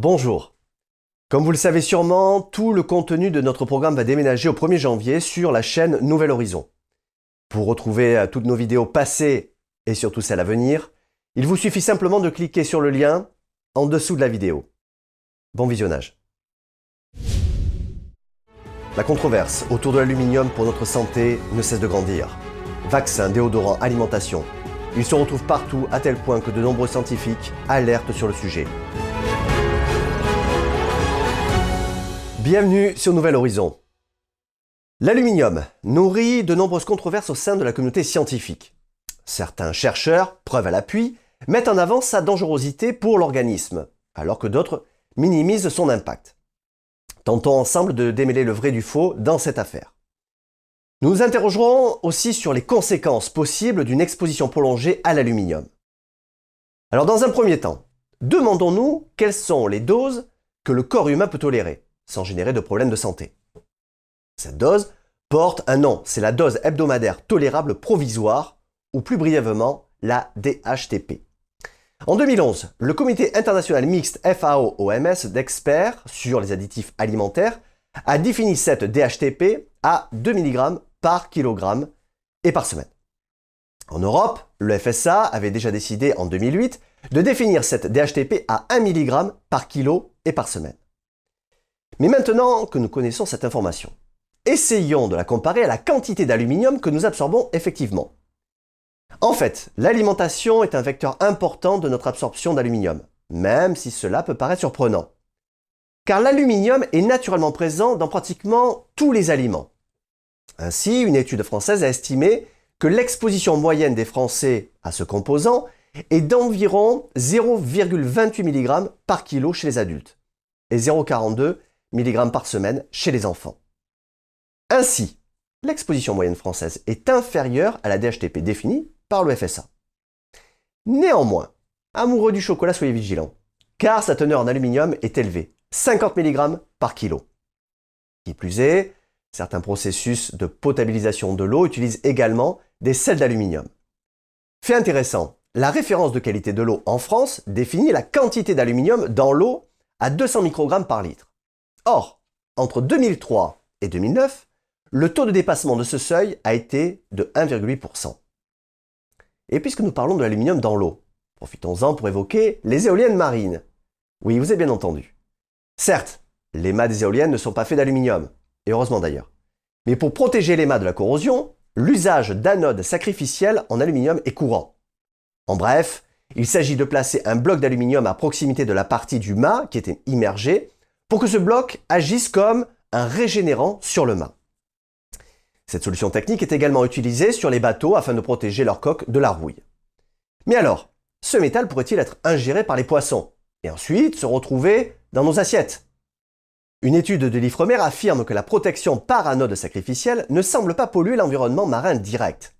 Bonjour. Comme vous le savez sûrement, tout le contenu de notre programme va déménager au 1er janvier sur la chaîne Nouvel Horizon. Pour retrouver toutes nos vidéos passées et surtout celles à venir, il vous suffit simplement de cliquer sur le lien en dessous de la vidéo. Bon visionnage. La controverse autour de l'aluminium pour notre santé ne cesse de grandir. Vaccins, déodorants, alimentation. Il se retrouve partout à tel point que de nombreux scientifiques alertent sur le sujet. Bienvenue sur Nouvel Horizon. L'aluminium nourrit de nombreuses controverses au sein de la communauté scientifique. Certains chercheurs, preuve à l'appui, mettent en avant sa dangerosité pour l'organisme, alors que d'autres minimisent son impact. Tentons ensemble de démêler le vrai du faux dans cette affaire. Nous nous interrogerons aussi sur les conséquences possibles d'une exposition prolongée à l'aluminium. Alors dans un premier temps, demandons-nous quelles sont les doses que le corps humain peut tolérer, sans générer de problèmes de santé. Cette dose porte un nom, c'est la dose hebdomadaire tolérable provisoire, ou plus brièvement, la DHTP. En 2011, le comité international mixte FAO-OMS d'experts sur les additifs alimentaires a défini cette DHTP à 2 mg par kilogramme et par semaine. En Europe, le FSA avait déjà décidé en 2008 de définir cette DHTP à 1 mg par kilo et par semaine. Mais maintenant que nous connaissons cette information, essayons de la comparer à la quantité d'aluminium que nous absorbons effectivement. En fait, l'alimentation est un vecteur important de notre absorption d'aluminium, même si cela peut paraître surprenant. Car l'aluminium est naturellement présent dans pratiquement tous les aliments. Ainsi, une étude française a estimé que l'exposition moyenne des Français à ce composant est d'environ 0,28 mg par kilo chez les adultes et 0,42 mg par semaine chez les enfants. Ainsi, l'exposition moyenne française est inférieure à la DHTP définie par le FSA. Néanmoins, amoureux du chocolat, soyez vigilants, car sa teneur en aluminium est élevée, 50 mg par kilo. Qui plus est, certains processus de potabilisation de l'eau utilisent également des sels d'aluminium. Fait intéressant, la référence de qualité de l'eau en France définit la quantité d'aluminium dans l'eau à 200 microgrammes par litre. Or, entre 2003 et 2009, le taux de dépassement de ce seuil a été de 1,8%. Et puisque nous parlons de l'aluminium dans l'eau, profitons-en pour évoquer les éoliennes marines. Oui, vous avez bien entendu. Certes, les mâts des éoliennes ne sont pas faits d'aluminium, et heureusement d'ailleurs. Mais pour protéger les mâts de la corrosion, l'usage d'anodes sacrificielles en aluminium est courant. En bref, il s'agit de placer un bloc d'aluminium à proximité de la partie du mât qui était immergée pour que ce bloc agisse comme un régénérant sur le mât. Cette solution technique est également utilisée sur les bateaux afin de protéger leur coque de la rouille. Mais alors, ce métal pourrait-il être ingéré par les poissons et ensuite se retrouver dans nos assiettes? Une étude de l'Ifremer affirme que la protection par anode sacrificielle ne semble pas polluer l'environnement marin direct.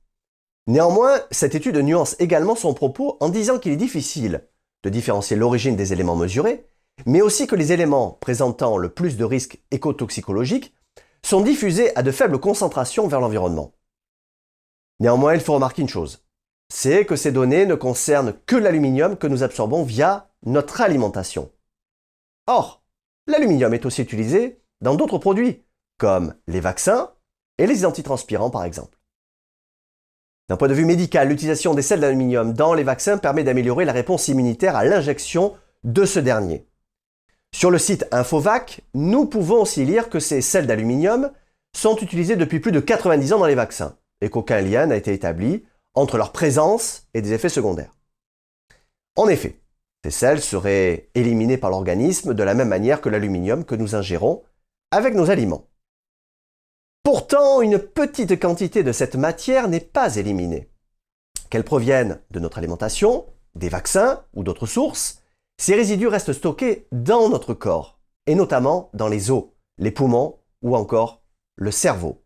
Néanmoins, cette étude nuance également son propos en disant qu'il est difficile de différencier l'origine des éléments mesurés, mais aussi que les éléments présentant le plus de risques écotoxicologiques sont diffusés à de faibles concentrations vers l'environnement. Néanmoins, il faut remarquer une chose, c'est que ces données ne concernent que l'aluminium que nous absorbons via notre alimentation. Or, l'aluminium est aussi utilisé dans d'autres produits, comme les vaccins et les antitranspirants par exemple. D'un point de vue médical, l'utilisation des sels d'aluminium dans les vaccins permet d'améliorer la réponse immunitaire à l'injection de ce dernier. Sur le site Infovac, nous pouvons aussi lire que ces sels d'aluminium sont utilisés depuis plus de 90 ans dans les vaccins et qu'aucun lien n'a été établi entre leur présence et des effets secondaires. En effet, ces sels seraient éliminés par l'organisme de la même manière que l'aluminium que nous ingérons avec nos aliments. Pourtant, une petite quantité de cette matière n'est pas éliminée. Qu'elle provienne de notre alimentation, des vaccins ou d'autres sources, ces résidus restent stockés dans notre corps, et notamment dans les os, les poumons ou encore le cerveau.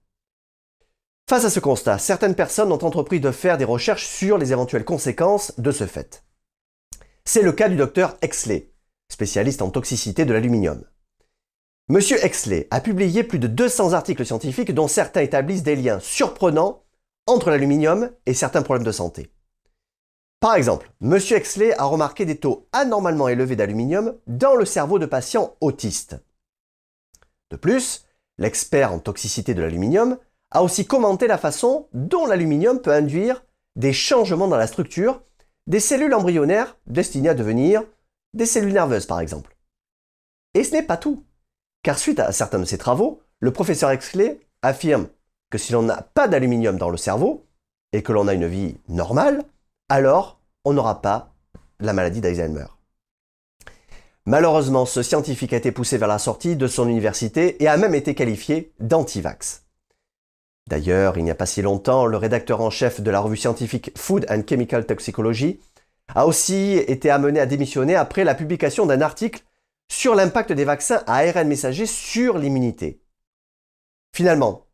Face à ce constat, certaines personnes ont entrepris de faire des recherches sur les éventuelles conséquences de ce fait. C'est le cas du docteur Exley, spécialiste en toxicité de l'aluminium. Monsieur Exley a publié plus de 200 articles scientifiques dont certains établissent des liens surprenants entre l'aluminium et certains problèmes de santé. Par exemple, M. Exley a remarqué des taux anormalement élevés d'aluminium dans le cerveau de patients autistes. De plus, l'expert en toxicité de l'aluminium a aussi commenté la façon dont l'aluminium peut induire des changements dans la structure des cellules embryonnaires destinées à devenir des cellules nerveuses par exemple. Et ce n'est pas tout, car suite à certains de ses travaux, le professeur Exley affirme que si l'on n'a pas d'aluminium dans le cerveau et que l'on a une vie normale, alors on n'aura pas la maladie d'Alzheimer. Malheureusement, ce scientifique a été poussé vers la sortie de son université et a même été qualifié d'anti-vax. D'ailleurs, il n'y a pas si longtemps, le rédacteur en chef de la revue scientifique Food and Chemical Toxicology a aussi été amené à démissionner après la publication d'un article sur l'impact des vaccins à ARN messager sur l'immunité. Finalement,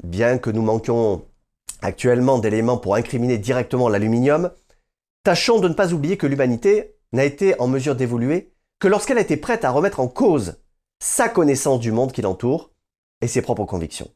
bien que nous manquions actuellement d'éléments pour incriminer directement l'aluminium, tâchons de ne pas oublier que l'humanité n'a été en mesure d'évoluer que lorsqu'elle a été prête à remettre en cause sa connaissance du monde qui l'entoure et ses propres convictions.